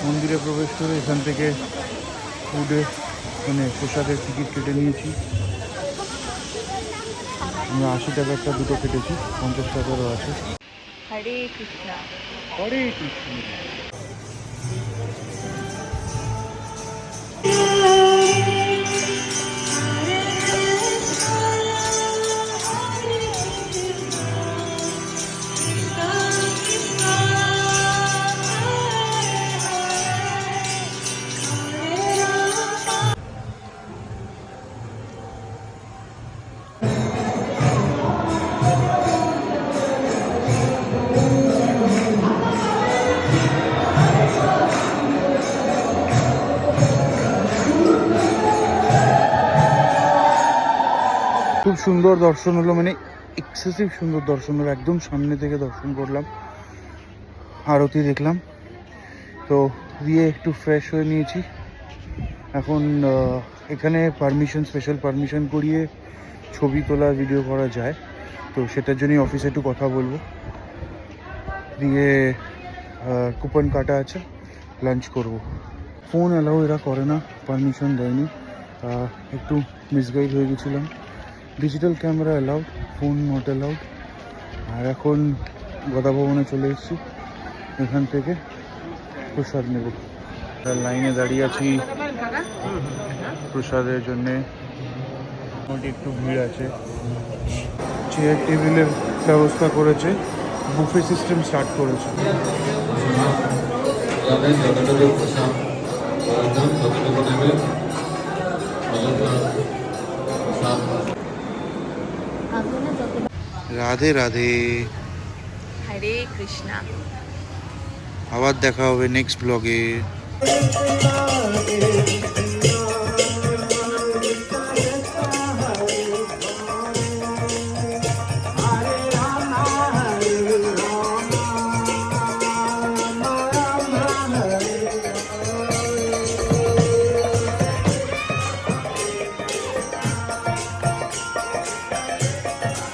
মন্দিরে প্রবেশ করে এখান থেকে ফুডে মানে প্রসাদের টিকিট কেটে নিয়েছি। আমরা 80 টাকা একটা দুটো কেটেছি, 50 টাকারও আছে। হরে কৃষ্ণ। হরে কৃষ্ণ। খুব সুন্দর দর্শন হলো, মানে এক্সেসিভ সুন্দর দর্শন হলো, একদম সামনে থেকে দর্শন করলাম, আরতি দেখলাম। তো দিয়ে একটু ফ্রেশ হয়ে নিয়েছি। এখন এখানে পারমিশন, স্পেশাল পারমিশন করিয়ে ছবি তোলা, ভিডিও করা যায়, তো সেটার জন্যই অফিসে একটু কথা বলবো। দিয়ে কুপন কাটা আছে, লাঞ্চ করব। ফোন অ্যালাউ এরা করে না, পারমিশন দেয়নি, একটু মিসগাইড হয়ে গেছিলাম। Digital camera allowed, phone not allowed. আর এখন গদা ভবনে চলে এসেছি, এখান থেকে প্রসাদ নেব। লাইনে দাঁড়িয়ে আছি প্রসাদের জন্যে, মোটামুটি একটু ভিড় আছে। চেয়ার টেবিলের ব্যবস্থা করেছে, বুফে সিস্টেম স্টার্ট করেছে। রাধে রাধে, হরে কৃষ্ণ। আবার দেখা হবে নেক্সট ব্লগে।